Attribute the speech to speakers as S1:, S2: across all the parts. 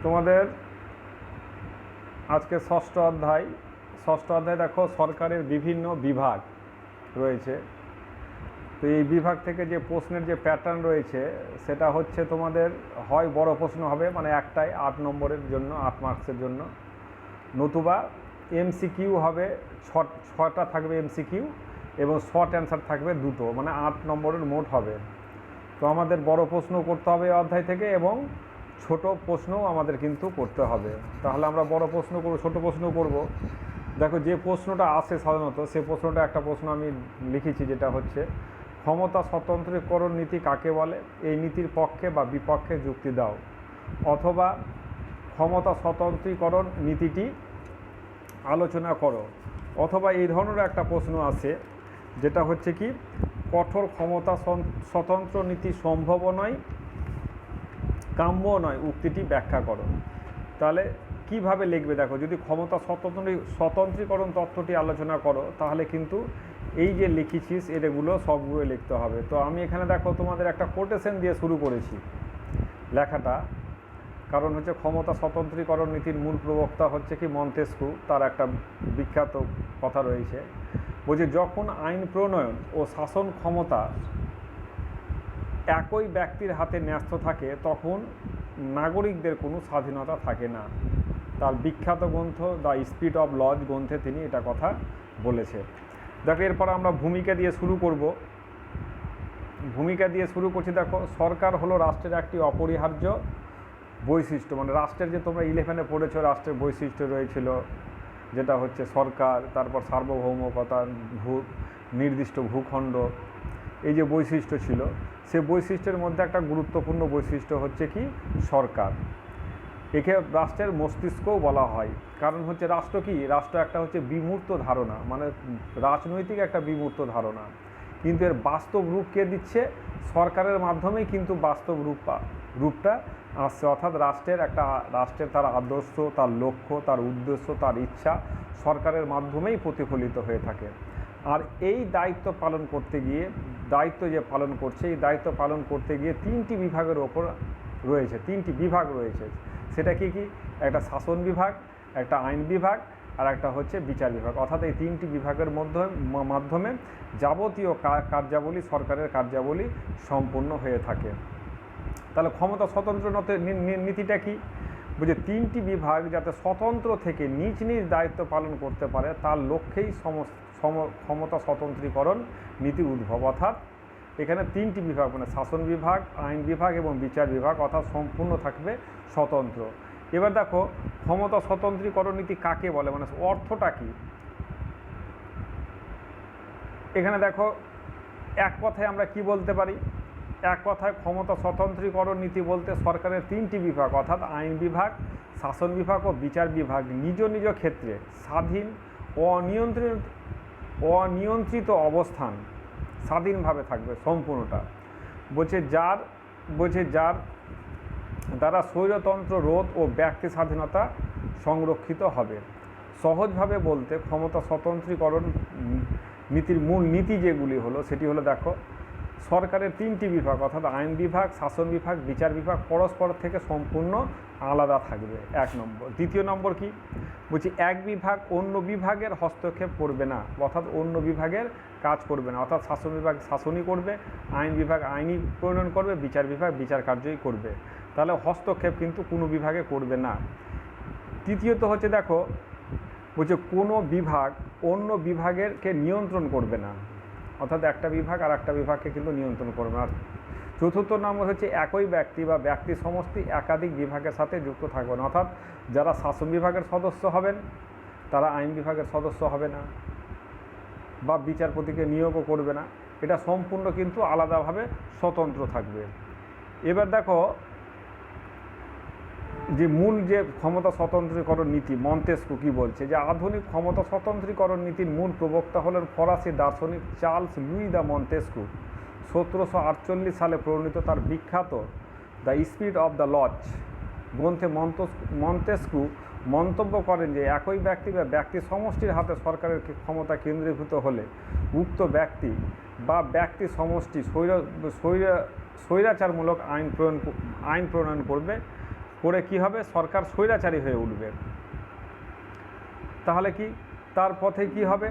S1: তোমাদের আজকে ষষ্ঠ অধ্যায় দেখো সরকারের বিভিন্ন বিভাগ রয়েছে। তো এই বিভাগ থেকে যে প্রশ্নের যে প্যাটার্ন রয়েছে সেটা হচ্ছে তোমাদের হয় বড় প্রশ্ন হবে, মানে একটাই 8 নম্বরের জন্য 8 মার্কসের জন্য, নতুবা এমসিকিউ হবে, ছটা থাকবে এমসিকিউ এবং শর্ট অ্যান্সার থাকবে দুটো, মানে 8 নম্বরের মোট হবে। তো আমাদের বড় প্রশ্ন করতে হবে অধ্যায় থেকে এবং ছোট প্রশ্নও আমাদের কিন্তু করতে হবে। তাহলে আমরা বড় প্রশ্ন করব, ছোট প্রশ্ন করব। দেখো যে প্রশ্নটা আসে সাধারণত সেই প্রশ্নটা, একটা প্রশ্ন আমি লিখেছি যেটা হচ্ছে ক্ষমতা স্বতন্ত্রীকরণ নীতি কাকে বলে, এই নীতির পক্ষে বা বিপক্ষে যুক্তি দাও। অথবা ক্ষমতা স্বতন্ত্রীকরণ নীতিটি আলোচনা করো। অথবা এই ধরনের একটা প্রশ্ন আছে যেটা হচ্ছে কি কঠোর ক্ষমতা স্বতন্ত্র নীতি সম্ভব নয়, কাম্য নয়, উক্তিটি ব্যাখ্যা করো। তাহলে কিভাবে লিখবে দেখো, যদি ক্ষমতা স্বতন্ত্রীকরণ তত্ত্বটি আলোচনা করো তাহলে কিন্তু এই যে লিখেছিস এগুলো সবগুলো লিখতে হবে। তো আমি এখানে দেখো তোমাদের একটা কোটেশন দিয়ে শুরু করেছি লেখাটা, কারণ হচ্ছে ক্ষমতা স্বতন্ত্রীকরণ নীতির মূল প্রবক্তা হচ্ছে কি মন্তেস্কু, তার একটা বিখ্যাত কথা রয়েছে, বলছে যখন আইন প্রণয়ন ও শাসন ক্ষমতা একই ব্যক্তির হাতে ন্যস্ত থাকে তখন নাগরিকদের কোনো স্বাধীনতা থাকে না। তার বিখ্যাত গ্রন্থ দ্য স্পিরিট অফ লজ গ্রন্থে তিনি এটা কথা বলেছে। দেখো এরপর আমরা ভূমিকা দিয়ে শুরু করব। ভূমিকা দিয়ে শুরু করছি। দেখো সরকার হলো রাষ্ট্রের একটি অপরিহার্য বৈশিষ্ট্য, মানে রাষ্ট্রের যে তোমরা 11-এ পড়েছো রাষ্ট্রের বৈশিষ্ট্য রয়েছিল যেটা হচ্ছে সরকার, তারপর সার্বভৌমকতা, নির্দিষ্ট ভূখণ্ড, এই যে বৈশিষ্ট্য ছিল সে বৈশিষ্ট্যের মধ্যে একটা গুরুত্বপূর্ণ বৈশিষ্ট্য হচ্ছে কি সরকার। একে রাষ্ট্রের মস্তিষ্কও বলা হয়, কারণ হচ্ছে রাষ্ট্র কি, রাষ্ট্র একটা হচ্ছে বিমূর্ত ধারণা, মানে রাজনৈতিক একটা বিমূর্ত ধারণা, কিন্তু এর বাস্তব রূপ কে দিচ্ছে, সরকারের মাধ্যমেই কিন্তু বাস্তব রূপটা আসছে। অর্থাৎ রাষ্ট্রের তার আদর্শ, তার লক্ষ্য, তার উদ্দেশ্য, তার ইচ্ছা সরকারের মাধ্যমেই প্রতিফলিত হয়ে থাকে। আর এই দায়িত্ব পালন করতে গিয়ে, দায়িত্ব যে পালন করছে এই দায়িত্ব পালন করতে গিয়ে 3টি বিভাগের ওপর রয়েছে, 3টি বিভাগ রয়েছে। সেটা কি কি, একটা শাসন বিভাগ, একটা আইন বিভাগ আর একটা হচ্ছে বিচার বিভাগ। অর্থাৎ এই 3টি বিভাগের মাধ্যমে যাবতীয় কার্যাবলী, সরকারের কার্যাবলী সম্পূর্ণ হয়ে থাকে। তাহলে ক্ষমতা স্বতন্ত্র নীতিটা কি, বুঝে 3টি বিভাগ যাতে স্বতন্ত্র থেকে নিজ নিজ দায়িত্ব পালন করতে পারে তার লক্ষ্যেই ক্ষমতা স্বতন্ত্রীকরণ নীতি উদ্ভব। অর্থাৎ এখানে 3টি বিভাগ, মানে শাসন বিভাগ, আইন বিভাগ এবং বিচার বিভাগ, অর্থাৎ সম্পূর্ণ থাকবে স্বতন্ত্র। এবার দেখো ক্ষমতা স্বতন্ত্রীকরণ নীতি কাকে বলে, মানে অর্থটা কি। এখানে দেখো এক কথায় আমরা কি বলতে পারি, এক কথায় ক্ষমতা স্বতন্ত্রীকরণ নীতি বলতে সরকারের 3টি বিভাগ অর্থাৎ আইন বিভাগ, শাসন বিভাগ ও বিচার বিভাগ নিজ নিজ ক্ষেত্রে স্বাধীন ও অনিয়ন্ত্রিত অবস্থান, স্বাধীনভাবে থাকবে সম্পূর্ণটা। বলছে যার দ্বারা স্বৈরতন্ত্র রোধ ও ব্যক্তি স্বাধীনতা সংরক্ষিত হবে। সহজভাবে বলতে ক্ষমতা স্বতন্ত্রীকরণ নীতির মূল নীতি যেগুলি হলো সেটি হলো, দেখো সরকারের 3টি বিভাগ অর্থাৎ আইন বিভাগ, শাসন বিভাগ, বিচার বিভাগ পরস্পর থেকে সম্পূর্ণ আলাদা থাকবে, 1 নম্বর। দ্বিতীয় নম্বর কি বলছি, এক বিভাগ অন্য বিভাগের হস্তক্ষেপ করবে না, অর্থাৎ অন্য বিভাগের কাজ করবে না। অর্থাৎ শাসন বিভাগ শাসনই করবে, আইন বিভাগ আইনই প্রণয়ন করবে, বিচার বিভাগ বিচার কার্যই করবে। তাহলে হস্তক্ষেপ কিন্তু কোনো বিভাগে করবে না। তৃতীয়ত হচ্ছে দেখো বলছে কোনো বিভাগ অন্য বিভাগেরকে নিয়ন্ত্রণ করবে না, অর্থাৎ একটা বিভাগ আর একটা বিভাগকে কিন্তু নিয়ন্ত্রণ করবে না। আর চতুর্থ নম্বর হচ্ছে একই ব্যক্তি বা ব্যক্তি সমষ্টি একাধিক বিভাগের সাথে যুক্ত থাকবে না, অর্থাৎ যারা শাসন বিভাগের সদস্য হবেন তারা আইন বিভাগের সদস্য হবে না বা বিচারপতিকে নিয়োগও করবে না, এটা সম্পূর্ণ কিন্তু আলাদাভাবে স্বতন্ত্র থাকবে। এবার দেখো যে মূল যে ক্ষমতা স্বতন্ত্রীকরণ নীতি, মন্তেস্কু কি বলছে, যে আধুনিক ক্ষমতা স্বতন্ত্রীকরণ নীতির মূল প্রবক্তা হলেন ফরাসি দার্শনিক চার্লস লুই দ্য মন্তেস্কু। 1748 সালে প্রণীত তার বিখ্যাত the spirit of the laws গ্রন্থে মন্তেস্কু মন্তব্য করেন যে একই ব্যক্তি বা ব্যক্তি সমষ্টির হাতে সরকারের ক্ষমতা কেন্দ্রীভূত হলে উক্ত ব্যক্তি বা ব্যক্তি সমষ্টি স্বৈরাচারমূলক আইন প্রণয়ন করবে করে কি হবে, সরকার স্বৈরাচারী হয়ে উঠবে। তাহলে কি তার পথে কি হবে,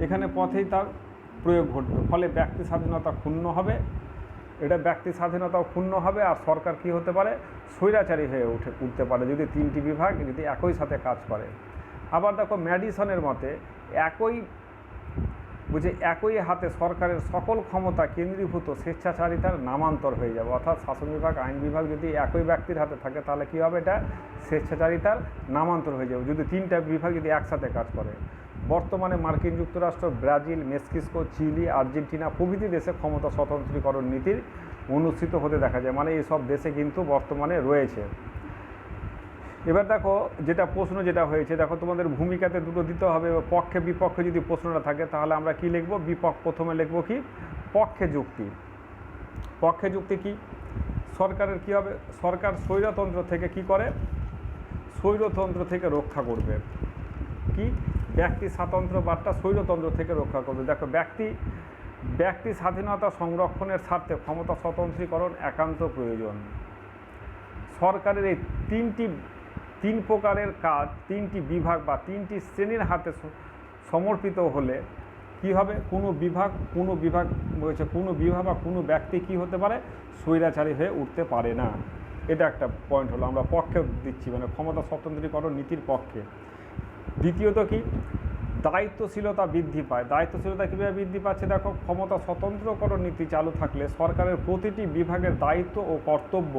S1: এখানে পথেই তার প্রয়োগ ঘটবে, ফলে ব্যক্তি স্বাধীনতা ক্ষুণ্ণ হবে। এটা ব্যক্তি স্বাধীনতাও ক্ষুণ্ণ হবে, আর সরকার কি হতে পারে, স্বৈরাচারী হয়ে উঠতে পারে যদি তিনটি বিভাগ যদি একই সাথে কাজ করে। আবার দেখো ম্যাডিসনের মতে একই হাতে সরকারের সকল ক্ষমতা কেন্দ্রীভূত স্বেচ্ছাচারিতার নামান্তর হয়ে যাবে। অর্থাৎ শাসন বিভাগ আইন বিভাগ যদি একই ব্যক্তির হাতে থাকে তাহলে কী হবে, এটা স্বেচ্ছাচারিতার নামান্তর হয়ে যাবে যদি তিনটা বিভাগ যদি একসাথে কাজ করে। বর্তমানে মার্কিন যুক্তরাষ্ট্র, ব্রাজিল, মেক্সিকো, চিলি, আর্জেন্টিনা প্রভৃতি দেশে ক্ষমতা স্বতন্ত্রীকরণ নীতির অনুষ্ঠিত হতে দেখা যায়, মানে এইসব দেশে কিন্তু বর্তমানে রয়েছে। এবার দেখো যেটা প্রশ্ন যেটা হয়েছে, দেখো তোমাদের ভূমিকাতে দুটো দিতে হবে, পক্ষে বিপক্ষে যদি প্রশ্নটা থাকে তাহলে আমরা কি লিখব, প্রথমে লিখব কি, পক্ষে যুক্তি। পক্ষে যুক্তি কি, সরকারের কি হবে, সরকার স্বৈরতন্ত্র থেকে কি করে, স্বৈরতন্ত্র থেকে রক্ষা করবে। কি, ব্যক্তি স্বাতন্ত্র্য বার্তা স্বৈরতন্ত্র থেকে রক্ষা করবে। দেখো ব্যক্তি স্বাধীনতা সংরক্ষণের স্বার্থে ক্ষমতা স্বতন্ত্রীকরণ একান্ত প্রয়োজন। সরকারের এই তিন প্রকারের কাজ তিনটি বিভাগ বা তিনটি শ্রেণীর হাতে সমর্পিত হলে কি হবে, কোনো বিভাগ বা কোনো ব্যক্তি কি হতে পারে, স্বৈরাচারী হয়ে উঠতে পারে না। এটা একটা পয়েন্ট হলো, আমরা পক্ষে দিচ্ছি, মানে ক্ষমতা স্বতন্ত্রীকরণ নীতির পক্ষে। দ্বিতীয়ত কি, দায়িত্বশীলতা বৃদ্ধি পায়। দায়িত্বশীলতা কীভাবে বৃদ্ধি পাচ্ছে, দেখো ক্ষমতা স্বতন্ত্রকরণ নীতি চালু থাকলে সরকারের প্রতিটি বিভাগের দায়িত্ব ও কর্তব্য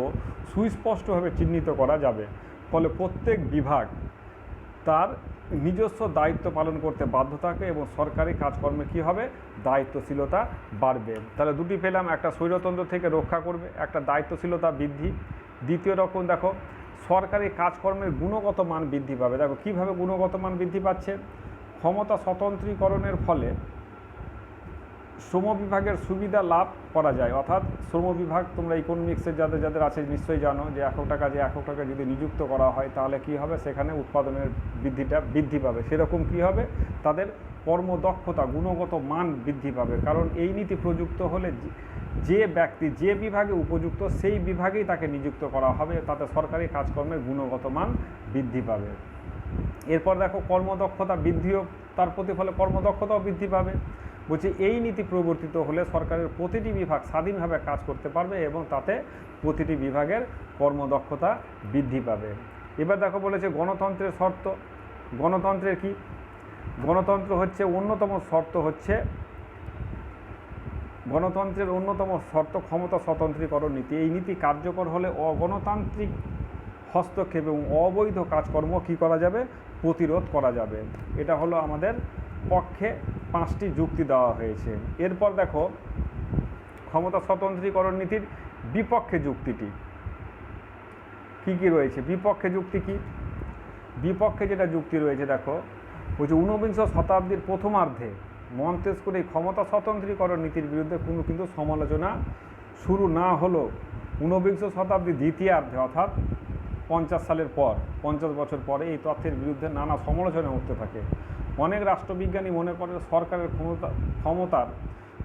S1: সুস্পষ্টভাবে চিহ্নিত করা যাবে, ফলে প্রত্যেক বিভাগ তার নিজস্ব দায়িত্ব পালন করতে বাধ্য থাকে এবং সরকারি কাজকর্মে কি হবে, দায়িত্বশীলতা বাড়বে। তাহলে দুটি পেলাম, একটা স্বৈরতন্ত্র থেকে রক্ষা করবে, একটা দায়িত্বশীলতা বৃদ্ধি। দ্বিতীয় রকম দেখো, সরকারি কাজকর্মের গুণগত মান বৃদ্ধি পাবে। দেখো কীভাবে গুণগত মান বৃদ্ধি পাচ্ছে, ক্ষমতা স্বতন্ত্রীকরণের ফলে শ্রম বিভাগের সুবিধা লাভ করা যায়। অর্থাৎ শ্রম বিভাগ, তোমরা ইকোনমিক্সের যাদের আছে নিশ্চয়ই জানো যে একক টাকা যদি নিযুক্ত করা হয় তাহলে কি হবে, সেখানে উৎপাদনের বৃদ্ধি পাবে। সেরকম কি হবে, তাদের কর্মদক্ষতা গুণগত মান বৃদ্ধি পাবে, কারণ এই নীতি প্রযুক্ত হলে যে ব্যক্তি যে বিভাগে উপযুক্ত সেই বিভাগেই তাকে নিযুক্ত করা হবে, তাতে সরকারি কাজকর্মের গুণগত মান বৃদ্ধি পাবে। এরপর দেখো কর্মদক্ষতা বৃদ্ধিও, তার প্রতিফলে কর্মদক্ষতাও বৃদ্ধি পাবে। বলছি এই নীতি প্রবর্তিত হলে সরকারের প্রতিটি বিভাগ স্বাধীনভাবে কাজ করতে পারবে এবং তাতে প্রতিটি বিভাগের কর্মদক্ষতা বৃদ্ধি পাবে। এবার দেখো বলেছে গণতন্ত্রের শর্ত। গণতন্ত্রের কি, গণতন্ত্রের অন্যতম শর্ত ক্ষমতা স্বতন্ত্রীকরণ নীতি। এই নীতি কার্যকর হলে অগণতান্ত্রিক হস্তক্ষেপ এবং অবৈধ কাজকর্ম কী করা যাবে, প্রতিরোধ করা যাবে। এটা হলো আমাদের পক্ষে 5টি যুক্তি দেওয়া হয়েছে। এরপর দেখো ক্ষমতা স্বতন্ত্রীকরণ নীতির বিপক্ষে যুক্তিটি কি রয়েছে। বিপক্ষে যুক্তি কি, বিপক্ষে যেটা যুক্তি রয়েছে দেখো, বলছে 19বিংশ শতাব্দীর প্রথমার্ধে মন্তেস্কোর এই ক্ষমতা স্বতন্ত্রীকরণ নীতির বিরুদ্ধে কিন্তু সমালোচনা শুরু না হলো 19বিংশ শতাব্দীর দ্বিতীয়ার্ধে, অর্থাৎ 50 বছর পরে এই তথ্যের বিরুদ্ধে নানা সমালোচনা উঠতে থাকে। অনেক রাষ্ট্রবিজ্ঞানী মনে করেন সরকারের ক্ষমতার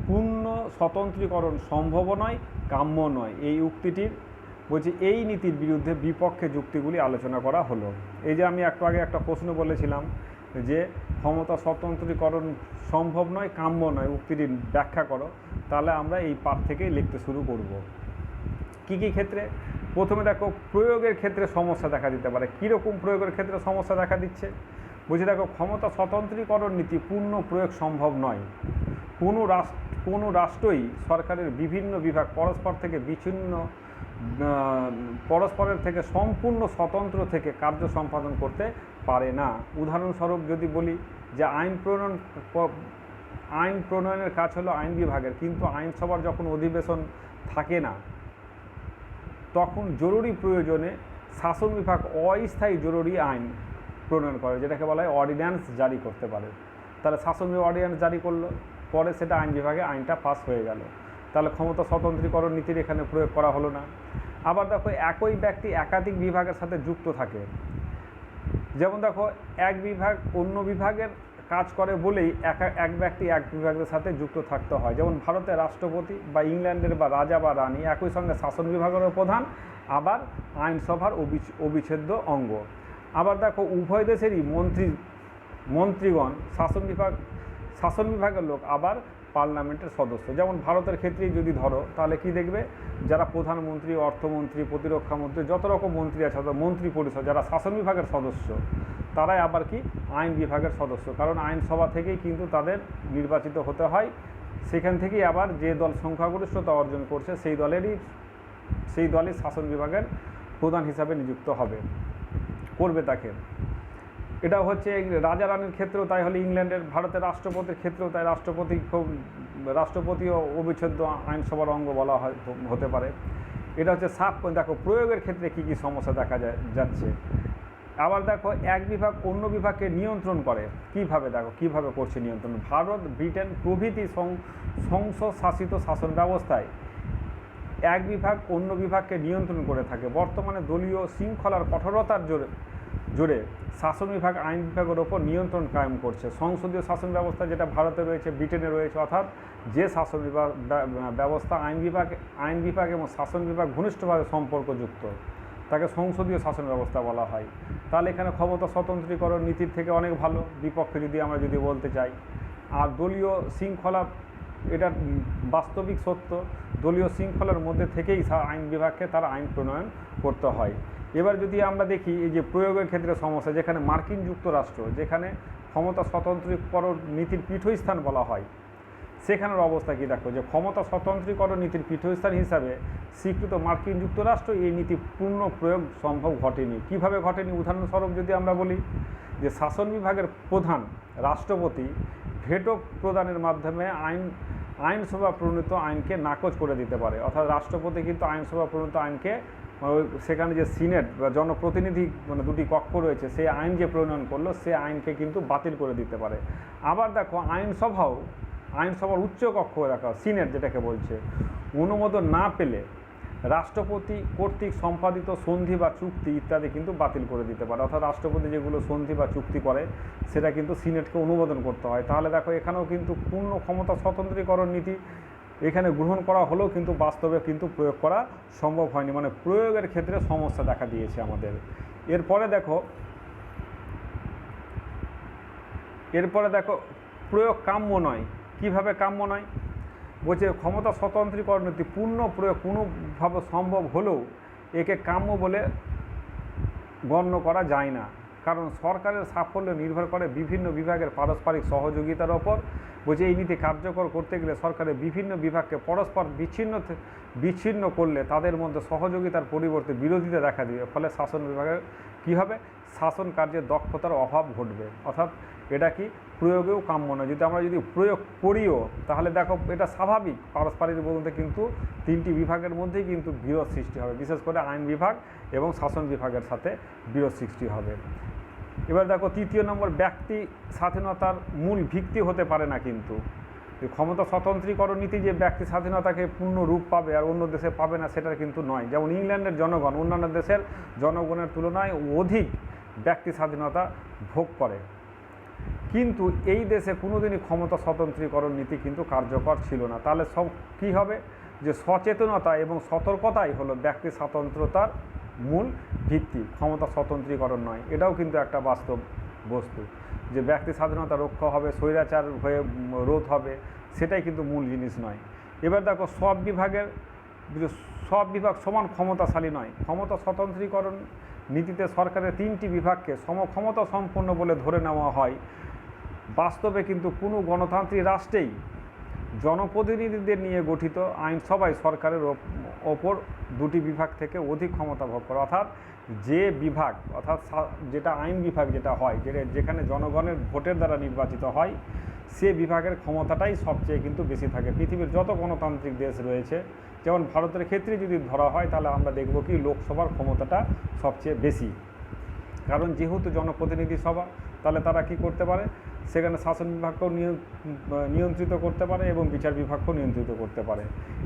S1: পূর্ণ স্বতন্ত্রীকরণ সম্ভব নয়, কাম্য নয়। এই উক্তিটির এই নীতির বিরুদ্ধে বিপক্ষে যুক্তিগুলি আলোচনা করা হলো। এই যে আমি একটু আগে একটা প্রশ্ন বলেছিলাম যে ক্ষমতা স্বতন্ত্রীকরণ সম্ভব নয়, কাম্য নয়, উক্তিটি ব্যাখ্যা করো, তাহলে আমরা এই পাঠ থেকেই লিখতে শুরু করব। কী ক্ষেত্রে, প্রথমে দেখো প্রয়োগের ক্ষেত্রে সমস্যা দেখা দিতে পারে। কীরকম প্রয়োগের ক্ষেত্রে সমস্যা দেখা দিচ্ছে, দেখো ক্ষমতা স্বতন্ত্রীকরণ নীতি পূর্ণ প্রয়োগ সম্ভব নয়। কোনো রাষ্ট্রই সরকারের বিভিন্ন বিভাগ পরস্পরের থেকে সম্পূর্ণ স্বতন্ত্র থেকে কার্য সম্পাদন করতে পারে না। উদাহরণস্বরূপ যদি বলি যে আইন প্রণয়নের কাজ হলো আইন বিভাগের, কিন্তু আইনসভার যখন অধিবেশন থাকে না তখন জরুরি প্রয়োজনে শাসন বিভাগ অস্থায়ী জরুরি আইন প্রণয়ন করে, যেটাকে বলা হয় অর্ডিন্যান্স জারি করতে পারে। তাহলে শাসন বিভাগ অর্ডিন্যান্স জারি করলো, পরে সেটা আইন বিভাগে আইনটা পাস হয়ে গেল, তাহলে ক্ষমতা স্বতন্ত্রীকরণ নীতির এখানে প্রয়োগ করা হলো না। আবার দেখো একই ব্যক্তি একাধিক বিভাগের সাথে যুক্ত থাকে, যেমন দেখো এক বিভাগ অন্য বিভাগের কাজ করে বলেই এক ব্যক্তি এক বিভাগের সাথে যুক্ত থাকতে হয়। যেমন ভারতের রাষ্ট্রপতি বা ইংল্যান্ডের বা রাজা বা রানী একই সঙ্গে শাসন বিভাগেরও প্রধান আবার আইনসভার অবিচ্ছেদ্য অঙ্গ। আবার দেখো উভয় দেশেরই মন্ত্রীগণ শাসন বিভাগের লোক আবার পার্লামেন্টের সদস্য। যেমন ভারতের ক্ষেত্রেই যদি ধরো তাহলে কি দেখবে, যারা প্রধানমন্ত্রী, অর্থমন্ত্রী, প্রতিরক্ষা মন্ত্রী, যত রকম মন্ত্রী আছে মন্ত্রী পরিষদ যারা শাসন বিভাগের সদস্য, তারাই আবার কি আইন বিভাগের সদস্য। কারণ আইনসভা থেকেই কিন্তু তাদের নির্বাচিত হতে হয়, সেখান থেকেই আবার যে দল সংখ্যাগরিষ্ঠতা অর্জন করছে সেই দলই শাসন বিভাগের প্রধান হিসাবে নিযুক্ত করবে তাকে। এটা হচ্ছে রাজা রানীর ক্ষেত্রেও তাই হলে ইংল্যান্ডের, ভারতের রাষ্ট্রপতির ক্ষেত্রেও তাই রাষ্ট্রপতিও অবিচ্ছেদ্য আইনসভার অঙ্গ বলা হতে পারে। এটা হচ্ছে দেখো প্রয়োগের ক্ষেত্রে কী কী সমস্যা দেখা যাচ্ছে। আবার দেখো এক বিভাগ অন্য বিভাগকে নিয়ন্ত্রণ করে কীভাবে, দেখো কীভাবে করছে নিয়ন্ত্রণ। ভারত, ব্রিটেন প্রভৃতি সংসদ শাসিত শাসন ব্যবস্থায় এক বিভাগ অন্য বিভাগকে নিয়ন্ত্রণ করে থাকে। বর্তমানে দলীয় শৃঙ্খলার কঠোরতার জোরে শাসন বিভাগ আইন বিভাগের ওপর নিয়ন্ত্রণ কায়েম করছে। সংসদীয় শাসন ব্যবস্থা যেটা ভারতে রয়েছে, ব্রিটেনে রয়েছে, অর্থাৎ যে শাসন ব্যবস্থা আইন বিভাগ এবং শাসন বিভাগ ঘনিষ্ঠভাবে সম্পর্কযুক্ত, তাকে সংসদীয় শাসন ব্যবস্থা বলা হয়। তাহলে এখানে ক্ষমতা স্বতন্ত্রীকরণ নীতির থেকে অনেক ভালো, বিপক্ষে আমরা যদি বলতে চাই। আর দলীয় শৃঙ্খলা, এটা বাস্তবিক সত্য, দলীয় শৃঙ্খলার মধ্যে থেকেই আইন বিভাগকে তার আইন প্রণয়ন করতে হয়। এবার যদি আমরা দেখি এই যে প্রয়োগের ক্ষেত্রে সমস্যা, যেখানে মার্কিন যুক্তরাষ্ট্র, যেখানে ক্ষমতা স্বতন্ত্রীকরণ নীতির পীঠস্থান বলা হয়, সেখানের অবস্থা কি দেখো, যে ক্ষমতা স্বতন্ত্রীকরণ নীতির পীঠস্থান হিসাবে স্বীকৃত মার্কিন যুক্তরাষ্ট্র এই নীতি পূর্ণ প্রয়োগ সম্ভব ঘটেনি। কিভাবে ঘটেনি? উদাহরণস্বরূপ যদি আমরা বলি যে শাসন বিভাগের প্রধান রাষ্ট্রপতি ভেটো প্রদানের মাধ্যমে আইনসভা প্রণীত আইনকে নাকচ করে দিতে পারে। অর্থাৎ রাষ্ট্রপতি কিন্তু আইনসভা প্রণীত আইনকে, সেখানে যে সিনেট বা জনপ্রতিনিধি দুটি কক্ষ রয়েছে, সেই আইন যে প্রণয়ন করলো সেই আইনকে কিন্তু বাতিল করে দিতে পারে। আবার দেখো আইনসভার উচ্চ কক্ষ দেখো সিনেট যেটাকে বলছে, অনুমোদন না পেলে রাষ্ট্রপতি কর্তৃক সম্পাদিত সন্ধি বা চুক্তি ইত্যাদি কিন্তু বাতিল করে দিতে পারে। অর্থাৎ রাষ্ট্রপতি যেগুলো সন্ধি বা চুক্তি করে সেটা কিন্তু সিনেটকে অনুমোদন করতে হয়। তাহলে দেখো এখানেও কিন্তু পূর্ণ ক্ষমতা স্বতন্ত্রীকরণ নীতি এখানে গ্রহণ করা হলেও কিন্তু বাস্তবে কিন্তু প্রয়োগ করা সম্ভব হয়নি, প্রয়োগের ক্ষেত্রে সমস্যা দেখা দিয়েছে আমাদের। এরপরে দেখো প্রয়োগ কাম্য নয়। কিভাবে কাম্য নয়? বলছে ক্ষমতা স্বতন্ত্রীকরণ নীতি পূর্ণ প্রয়োগ কোনোভাবে সম্ভব হলেও একে কাম্য বলে গণ্য করা যায় না, কারণ সরকারের সাফল্য নির্ভর করে বিভিন্ন বিভাগের পারস্পরিক সহযোগিতার ওপর। বলছে এই নীতি কার্যকর করতে গেলে সরকারের বিভিন্ন বিভাগকে পরস্পর বিচ্ছিন্ন করলে তাদের মধ্যে সহযোগিতার পরিবর্তে বিরোধিতা দেখা দিবে, ফলে শাসন বিভাগের কী হবে, শাসন কার্যের দক্ষতার অভাব ঘটবে। অর্থাৎ এটা কি প্রয়োগেও কাম্য নয়। যদি প্রয়োগ করিও তাহলে দেখো এটা স্বাভাবিক, পারস্পরিক বলতে কিন্তু তিনটি বিভাগের মধ্যেই কিন্তু বিরোধ সৃষ্টি হবে, বিশেষ করে আইন বিভাগ এবং শাসন বিভাগের সাথে বিরোধ সৃষ্টি হবে। এবার দেখো 3 নম্বর, ব্যক্তি স্বাধীনতার মূল ভিত্তি হতে পারে না। কিন্তু ক্ষমতা স্বতন্ত্রীকরণ নীতি যে ব্যক্তি স্বাধীনতাকে পূর্ণ রূপ পাবে আর অন্য দেশে পাবে না সেটার কিন্তু নয়। যেমন ইংল্যান্ডের জনগণ অন্যান্য দেশের জনগণের তুলনায় অধিক ব্যক্তি স্বাধীনতা ভোগ করে, কিন্তু এই দেশে কোনোদিনই ক্ষমতা স্বতন্ত্রীকরণ নীতি কিন্তু কার্যকর ছিল না। তাহলে সব কী হবে, যে সচেতনতা এবং সতর্কতাই হলো ব্যক্তি স্বাতন্ত্রতার মূল ভিত্তি, ক্ষমতা স্বতন্ত্রীকরণ নয়। এটাও কিন্তু একটা বাস্তব বস্তু যে ব্যক্তি স্বাধীনতা রক্ষা হবে, স্বৈরাচার হয়ে রোধ হবে, সেটাই কিন্তু মূল জিনিস নয়। এবার দেখো সব বিভাগ সমান ক্ষমতাশালী নয়। ক্ষমতা স্বতন্ত্রীকরণ নীতিতে সরকারের 3টি বিভাগকে সমক্ষমতা সম্পন্ন বলে ধরে নেওয়া হয়। বাস্তবে কিন্তু কোনো গণতান্ত্রিক রাষ্ট্রেই জনপ্রতিনিধিদের নিয়ে গঠিত আইনসভায় সরকারের ওপর 2টি বিভাগ থেকে অধিক ক্ষমতা ভোগ করে। অর্থাৎ যে বিভাগ, অর্থাৎ যেটা আইন বিভাগ যেটা হয়, যেখানে জনগণের ভোটের দ্বারা নির্বাচিত হয়, সে বিভাগের ক্ষমতাটাই সবচেয়ে কিন্তু বেশি থাকে। পৃথিবীর যত গণতান্ত্রিক দেশ রয়েছে, যেমন ভারতের ক্ষেত্রে যদি ধরা হয় তাহলে আমরা দেখব কি লোকসভার ক্ষমতাটা সবচেয়ে বেশি, কারণ যেহেতু জনপ্রতিনিধি সভা, তাহলে তারা কি করতে পারে, সেখানে শাসন বিভাগকেও নিয়ন্ত্রিত করতে পারে এবং বিচার বিভাগকেও নিয়ন্ত্রিত করতে পারে।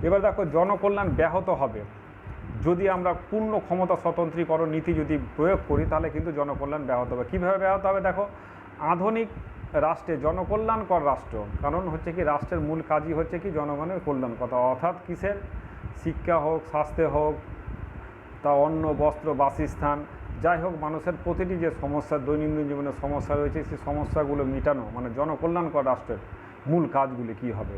S1: এবার দেখো জনকল্যাণ ব্যাহত হবে যদি আমরা পূর্ণ ক্ষমতা স্বতন্ত্রীকরণ নীতি যদি প্রয়োগ করি, তাহলে কিন্তু জনকল্যাণ ব্যাহত হবে। কীভাবে ব্যাহত হবে? দেখো আধুনিক রাষ্ট্রে জনকল্যাণকর রাষ্ট্র, কারণ হচ্ছে কি রাষ্ট্রের মূল কাজই হচ্ছে কি জনগণের কল্যাণ কথা, অর্থাৎ কিসের, শিক্ষা হোক, স্বাস্থ্য হোক, তা অন্ন, বস্ত্র, বাসস্থান, যাই হোক মানুষের প্রতিটি যে সমস্যা, দৈনন্দিন জীবনের সমস্যা রয়েছে, সেই সমস্যাগুলো মেটানো, মানে জনকল্যাণকর রাষ্ট্রের মূল কাজগুলি কী হবে।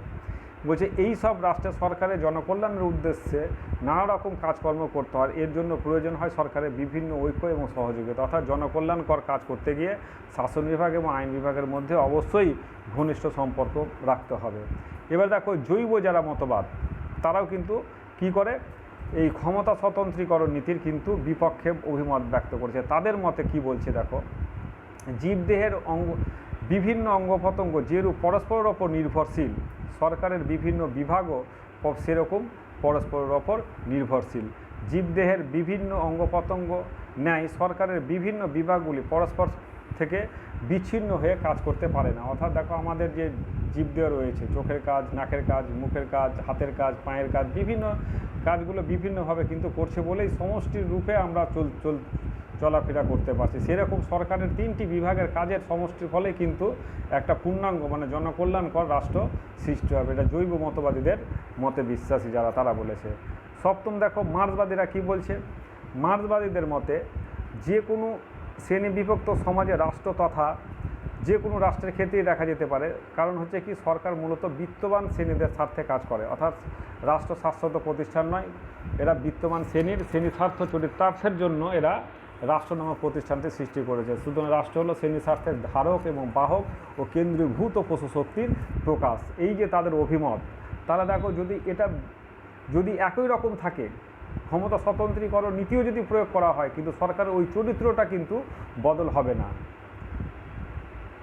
S1: বলছে এই সব রাষ্ট্রের সরকারের জনকল্যাণের উদ্দেশ্যে নানা রকম কাজকর্ম করতে হয়। এর জন্য প্রয়োজন হয় সরকারের বিভিন্ন ঐক্য এবং সহযোগিতা, অর্থাৎ জনকল্যাণকর কাজ করতে গিয়ে শাসন বিভাগ এবং আইন বিভাগের মধ্যে অবশ্যই ঘনিষ্ঠ সম্পর্ক রাখতে হবে। এবার দেখো জৈব যারা মতবাদ, তারাও কিন্তু কি করে, এই ক্ষমতা স্বতন্ত্রীকরণ নীতির কিন্তু বিপক্ষে অভিমত ব্যক্ত করেছে। তাদের মতে কি বলছে দেখো, জীবদেহের বিভিন্ন অঙ্গ প্রত্যঙ্গ যেরূপ পরস্পরের ওপর নির্ভরশীল, সরকারের বিভিন্ন বিভাগও সেরকম পরস্পরের ওপর নির্ভরশীল। জীবদেহের বিভিন্ন অঙ্গ প্রত্যঙ্গ ন্যায় সরকারের বিভিন্ন বিভাগগুলি পরস্পর থেকে বিচ্ছিন্ন হয়ে কাজ করতে পারে না। অর্থাৎ দেখো আমাদের যে জীবদেহ রয়েছে, চোখের কাজ, নাকের কাজ, মুখের কাজ, হাতের কাজ, পায়ের কাজ, বিভিন্ন কাজগুলো বিভিন্নভাবে কিন্তু করছে বলেই সমষ্টির রূপে আমরা চলাফেরা করতে পারছি। সেরকম সরকারের 3টি বিভাগের কাজের সমষ্টির ফলে কিন্তু একটা পূর্ণাঙ্গ মানে জনকল্যাণকর রাষ্ট্র সৃষ্টি হবে। এটা জৈব মতবাদীদের মতে বিশ্বাসী যারা, তারা বলেছে। সপ্তম দেখো মার্ক্সবাদীরা কি বলছে। মার্ক্সবাদীদের মতে যে কোনো শ্রেণী বিভক্ত সমাজে রাষ্ট্র তথা যে কোনো রাষ্ট্রের ক্ষেত্রেই দেখা যেতে পারে, কারণ হচ্ছে কি সরকার মূলত বিত্তবান শ্রেণীদের স্বার্থে কাজ করে, অর্থাৎ রাষ্ট্র শাশ্বত প্রতিষ্ঠান নয়, এরা বিত্তবান শ্রেণী স্বার্থ চরিতার্থের জন্য এরা রাষ্ট্র নামক প্রতিষ্ঠানটি সৃষ্টি করেছে। সুতরাং রাষ্ট্র হলো শ্রেণী স্বার্থের ধারক এবং বাহক ও কেন্দ্রীভূত পশু শক্তির প্রকাশ। এই যে তাদের অভিমত, তারা দেখো যদি একই রকম থাকে, ক্ষমতা স্বতন্ত্রীকরণ নীতিও যদি প্রয়োগ করা হয়, কিন্তু সরকারের ওই চরিত্রটা কিন্তু বদল হবে না।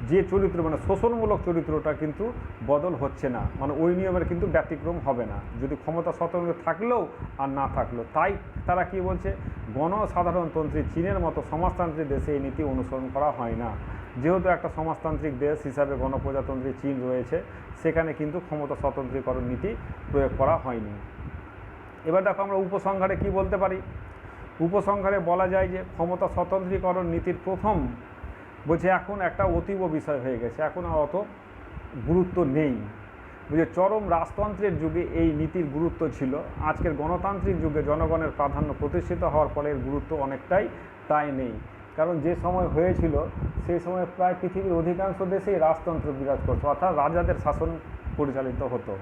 S1: যে চরিত্র মানে শোষণমূলক চরিত্রটা কিন্তু বদল হচ্ছে না, মানে ওই নিয়মের কিন্তু ব্যতিক্রম হবে না, যদি ক্ষমতা স্বতন্ত্র থাকলেও আর না থাকলেও। তাই তারা কি বলছে, গণসাধারণতন্ত্রী চীনের মতো সমাজতান্ত্রিক দেশে এই নীতি অনুসরণ করা হয় না। যেহেতু একটা সমাজতান্ত্রিক দেশ হিসাবে গণপ্রজাতন্ত্রী চীন রয়েছে, সেখানে কিন্তু ক্ষমতা স্বতন্ত্রীকরণ নীতি প্রয়োগ করা হয়নি। এবার দেখো আমরা উপসংহারে কি বলতে পারি। উপসংহারে বলা যায় যে ক্ষমতা স্বতন্ত্রীকরণ নীতির প্রথম বলছে এখন একটা অতীব বিষয় হয়ে গেছে, এখন আর অত গুরুত্ব নেই। বুঝে চরম রাজতন্ত্রের যুগে এই নীতির গুরুত্ব ছিল, আজকের গণতান্ত্রিক যুগে জনগণের প্রাধান্য প্রতিষ্ঠিত হওয়ার ফলে এর গুরুত্ব অনেকটাই তাই নেই। কারণ যে সময় হয়েছিল সেই সময় প্রায় পৃথিবীর অধিকাংশ দেশেই রাজতন্ত্র বিরাজ করতো, অর্থাৎ রাজাদের শাসন পরিচালিত হতো।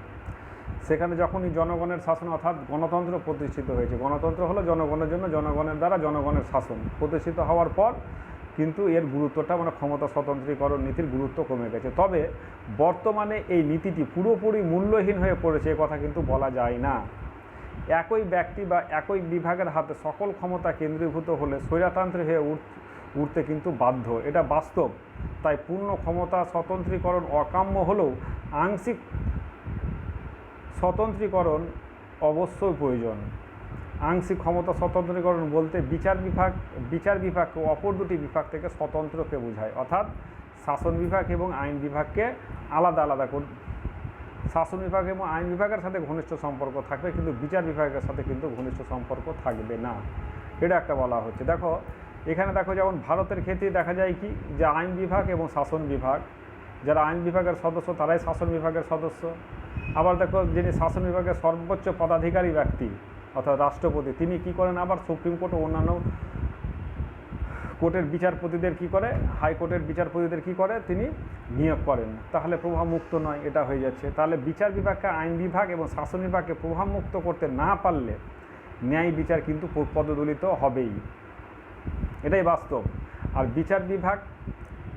S1: সেখানে যখনই জনগণের শাসন অর্থাৎ গণতন্ত্র প্রতিষ্ঠিত হয়েছে, গণতন্ত্র হলো জনগণের জন্য, জনগণের দ্বারা জনগণের শাসন প্রতিষ্ঠিত হওয়ার পর কিন্তু এর গুরুত্বটা মানে ক্ষমতা স্বতন্ত্রীকরণ নীতির গুরুত্ব কমে গেছে। তবে বর্তমানে এই নীতিটি পুরোপুরি মূল্যহীন হয়ে পড়েছে এ কথা কিন্তু বলা যায় না। একই ব্যক্তি বা একই বিভাগের হাতে সকল ক্ষমতা কেন্দ্রীভূত হলে স্বৈরতন্ত্রী হয়ে উঠতে কিন্তু বাধ্য, এটা বাস্তব। তাই পূর্ণ ক্ষমতা স্বতন্ত্রীকরণ অকাম্য হলেও আংশিক স্বতন্ত্রীকরণ অবশ্যই প্রয়োজন। আংশিক ক্ষমতা স্বতন্ত্রীকরণ বলতে বিচার বিভাগকে অপর দুটি বিভাগ থেকে স্বতন্ত্রকে বোঝায়, অর্থাৎ শাসন বিভাগ এবং আইন বিভাগকে আলাদা আলাদা শাসন বিভাগ এবং আইন বিভাগের সাথে ঘনিষ্ঠ সম্পর্ক থাকবে, কিন্তু বিচার বিভাগের সাথে কিন্তু ঘনিষ্ঠ সম্পর্ক থাকবে না, এটা একটা বলা হচ্ছে। দেখো এখানে দেখো যেমন ভারতের ক্ষেত্রে দেখা যায় কি যে আইন বিভাগ এবং শাসন বিভাগ, যারা আইন বিভাগের সদস্য তারাই শাসন বিভাগের সদস্য। আবার দেখো যিনি শাসন বিভাগের সর্বোচ্চ পদাধিকারী ব্যক্তি অর্থাৎ রাষ্ট্রপতি, তিনি কি করেন, আবার সুপ্রিম কোর্ট ও অন্যান্য কোর্টের বিচারপতিদের কি করে, হাইকোর্টের বিচারপতিদের কি করে, তিনি নিয়োগ করেন। তাহলে প্রভাবমুক্ত নয়, এটা হয়ে যাচ্ছে। তাহলে বিচার বিভাগকে আইন বিভাগ এবং শাসন বিভাগকে প্রভাবমুক্ত করতে না পারলে ন্যায় বিচার কিন্তু পদদলিত হবেই, এটাই বাস্তব। আর বিচার বিভাগ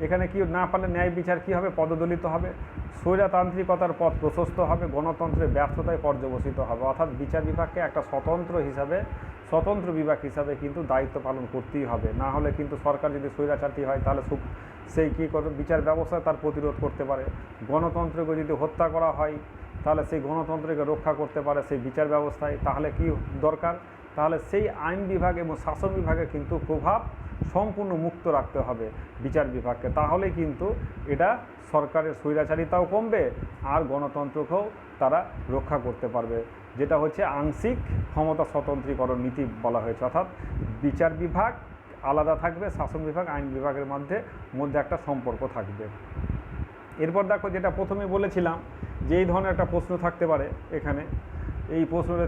S1: এখানে কি না পারলে ন্যায় বিচার কি হবে, পদদলিত হবে, স্বৈরতান্ত্রিকতার পথ প্রশস্ত হবে, গণতন্ত্রের ব্যর্থতায় পর্যবসিত হবে। অর্থাৎ বিচার বিভাগকে একটা স্বতন্ত্র বিভাগ হিসাবে কিন্তু দায়িত্ব পালন করতেই হবে, না হলে কিন্তু সরকার যদি স্বৈরাচারী হয় তাহলে সেই কী করে বিচার ব্যবস্থায় তার প্রতিরোধ করতে পারে। গণতন্ত্রকে যদি হত্যা করা হয় তাহলে সেই গণতন্ত্রকে রক্ষা করতে পারে সেই বিচার ব্যবস্থায়। তাহলে কি দরকার, তাহলে সেই আইন বিভাগ এবং শাসন বিভাগে কিন্তু প্রভাব সম্পূর্ণ মুক্ত রাখতে হবে বিচার বিভাগকে, তাহলে কিন্তু এটা সরকারের স্বৈরাচারিতাও কমবে আর গণতন্ত্রকেও তারা রক্ষা করতে পারবে, যেটা হচ্ছে আংশিক ক্ষমতা স্বতন্ত্রীকরণ নীতি বলা হয়েছে। অর্থাৎ বিচার বিভাগ আলাদা থাকবে, শাসন বিভাগ আইন বিভাগের মধ্যে একটা সম্পর্ক থাকবে। এরপর দেখো যেটা প্রথমে বলেছিলাম যে এই ধরনের একটা প্রশ্ন থাকতে পারে, এখানে এই প্রশ্নটা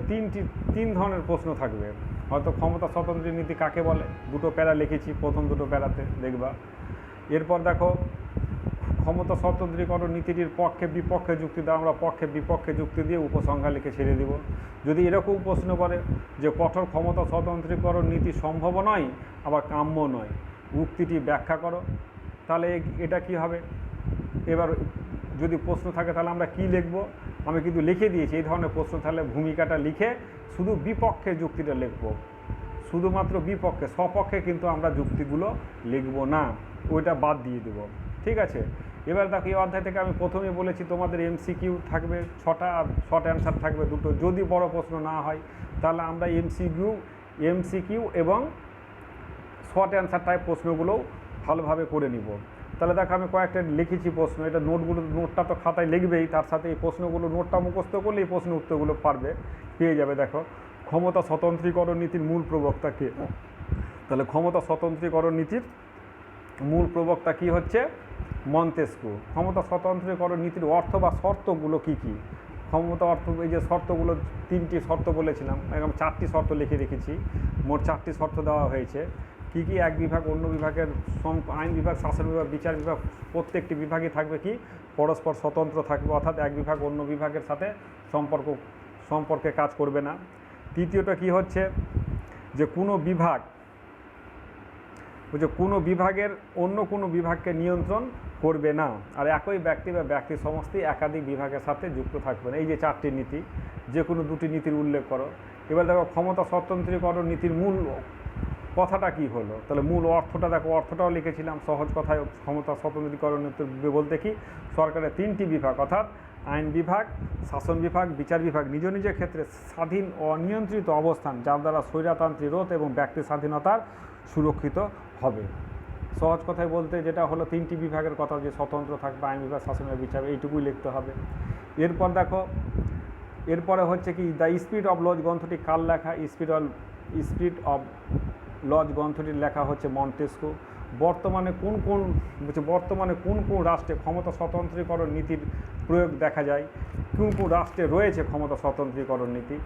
S1: তিন ধরনের প্রশ্ন থাকবে। হয়তো ক্ষমতা স্বতন্ত্র নীতি কাকে বলে, দুটো প্যারা লিখেছি, প্রথম দুটো প্যারাতে দেখবা। এরপর দেখো ক্ষমতা স্বতন্ত্রীকরণ নীতিটির পক্ষে বিপক্ষে যুক্তি দাও, আমরা পক্ষে বিপক্ষে যুক্তি দিয়ে উপসংখ্যা লিখে ছেড়ে দিব। যদি এরকম প্রশ্ন করে যে কঠোর ক্ষমতা স্বতন্ত্রীকরণ নীতি সম্ভব নয় আবার কাম্য নয়, উক্তিটি ব্যাখ্যা করো, তাহলে এটা কি হবে। এবার যদি প্রশ্ন থাকে তাহলে আমরা কি লিখব, আমি কিন্তু লিখে দিয়েছি এই ধরনের প্রশ্ন তাহলে ভূমিকাটা লিখে শুধু বিপক্ষে যুক্তিটা লিখব, শুধুমাত্র বিপক্ষে, স্বপক্ষে কিন্তু আমরা যুক্তিগুলো লিখব না, ওইটা বাদ দিয়ে দেব, ঠিক আছে। এবার দেখো এই অধ্যায় থেকে আমি প্রথমেই বলেছি তোমাদের এমসিকিউ থাকবে 6টা আর শর্ট অ্যান্সার থাকবে 2টো। যদি বড় প্রশ্ন না হয় তাহলে আমরা এমসিকিউ এবং শর্ট অ্যান্সার টাইপ প্রশ্নগুলোও ভালোভাবে করে নিব। তাহলে দেখো আমি কয়েকটা লিখেছি প্রশ্ন, এটা নোটটা তো খাতায় লিখবেই, তার সাথে এই প্রশ্নগুলো নোটটা মুখস্থ করলে এই প্রশ্ন উত্তরগুলো পেয়ে যাবে। দেখো ক্ষমতা স্বতন্ত্রীকরণ নীতির মূল প্রবক্তা কে, তাহলে ক্ষমতা স্বতন্ত্রীকরণ নীতির মূল প্রবক্তা কি হচ্ছে, মন্তেস্কু। ক্ষমতা স্বতন্ত্রীকরণ নীতির অর্থ বা শর্তগুলো কি কি, ক্ষমতা অর্থ এই যে শর্তগুলো 3টি শর্ত বলেছিলাম, এরকম 4টি শর্ত লিখে রেখেছি, মোট 4টি শর্ত দেওয়া হয়েছে। কি কি, এক বিভাগ অন্য বিভাগের আইন বিভাগ, শাসন বিভাগ, বিচার বিভাগ প্রত্যেকটি বিভাগই থাকবে কি পরস্পর স্বতন্ত্র থাকবে, অর্থাৎ এক বিভাগ অন্য বিভাগের সাথে সম্পর্কে কাজ করবে না। তৃতীয়টা কি হচ্ছে যে কোনো বিভাগের অন্য কোনো বিভাগকে নিয়ন্ত্রণ করবে না, আর একই ব্যক্তি বা ব্যক্তি সমষ্টি একাধিক বিভাগের সাথে যুক্ত থাকবে না। এই যে 4টি নীতি, যে কোনো 2টি নীতির উল্লেখ করো। এবার দেখো ক্ষমতা স্বতন্ত্রীকরণ নীতির মূল কথাটা কি হলো, তাহলে মূল অর্থটা দেখো, অর্থটাও লিখেছিলাম সহজ কথায়। ক্ষমতা স্বতন্ত্রীকরণ নীতি বলতে কি, সরকারের 3টি বিভাগ অর্থাৎ আইন বিভাগ, শাসন বিভাগ, বিচার বিভাগ নিজ নিজের ক্ষেত্রে স্বাধীন ও অনিয়ন্ত্রিত অবস্থান, যার দ্বারা স্বৈরতান্ত্রিক রোধ এবং ব্যক্তি স্বাধীনতার সুরক্ষিত হবে। সহজ কথায় বলতে যেটা হলো 3টি বিভাগের কথা, যে স্বতন্ত্র থাকবে আইন বিভাগ, শাসন বিভাগ, বিচার, এইটুকুই লিখতে হবে। এরপর দেখো এরপরে হচ্ছে কি, দ্য স্পিরিট অফ লজ গ্রন্থটি কার লেখা, স্পিরিট অফ লজ গ্রন্থটির লেখা হচ্ছে মন্তেস্কু। বর্তমানে কোন কোন রাষ্ট্রে ক্ষমতা স্বতন্ত্রীকরণ নীতির প্রয়োগ দেখা যায়, কোন কোন রাষ্ট্রে রয়েছে ক্ষমতা স্বতন্ত্রীকরণ নীতি,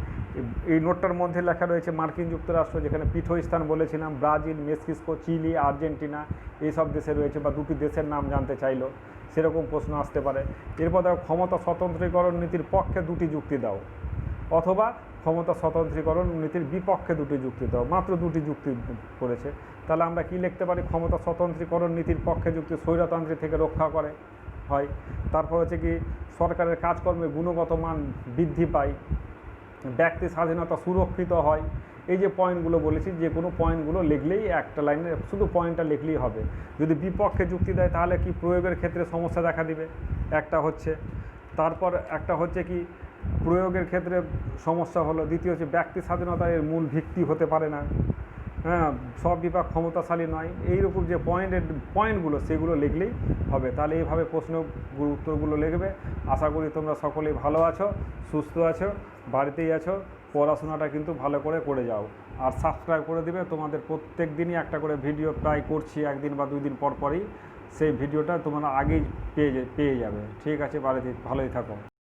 S1: এই নোটটার মধ্যে লেখা রয়েছে মার্কিন যুক্তরাষ্ট্র, যেখানে পীঠস্থান বলেছিলাম, ব্রাজিল, মেক্সিকো, চিলি, আর্জেন্টিনা, এইসব দেশে রয়েছে, বা 2টি দেশের নাম জানতে চাইলো, সেরকম প্রশ্ন আসতে পারে। এরপর দেখো ক্ষমতা স্বতন্ত্রীকরণ নীতির পক্ষে 2টি যুক্তি দাও, অথবা ক্ষমতা স্বতন্ত্রীকরণ নীতির বিপক্ষে 2টি যুক্তি দাও, মাত্র 2টি যুক্তি করেছে। তাহলে আমরা কি লিখতে পারি, ক্ষমতা স্বতন্ত্রীকরণ নীতির পক্ষে যুক্তি স্বৈরতন্ত্র থেকে রক্ষা করে হয়। তারপর হচ্ছে কি, সরকারের কাজকর্মে গুণগত মান বৃদ্ধি পায়, ব্যক্তি স্বাধীনতা সুরক্ষিত হয়। এই যে পয়েন্টগুলো বলেছি, যে কোনো পয়েন্টগুলো লিখলেই একটা লাইনে শুধু পয়েন্টটা লিখলেই হবে। যদি বিপক্ষে যুক্তি দেয় তাহলে কি প্রয়োগের ক্ষেত্রে সমস্যা দেখা দিবে, একটা হচ্ছে। তারপর একটা হচ্ছে কি, প্রয়োগের ক্ষেত্রে সমস্যা হলো। দ্বিতীয় হচ্ছে ব্যক্তি স্বাধীনতা এর মূল ভিত্তি হতে পারে না, হ্যাঁ, সব বিভাগ ক্ষমতাশালী নয়, এইরকম যে পয়েন্টগুলো সেগুলো লিখলেই হবে। তাহলে এইভাবে উত্তরগুলো লিখবে। আশা করি তোমরা সকলেই ভালো আছো, সুস্থ আছো, বাড়িতেই আছো। পড়াশোনাটা কিন্তু ভালো করে যাও, আর সাবস্ক্রাইব করে দিবে। তোমাদের প্রত্যেক দিনই একটা করে ভিডিও প্রায় করছি, 1 দিন বা 2 দিন পরই সেই ভিডিওটা তোমরা আগেই পেয়ে যাবে। ঠিক আছে, বাড়িতে ভালোই থাকো।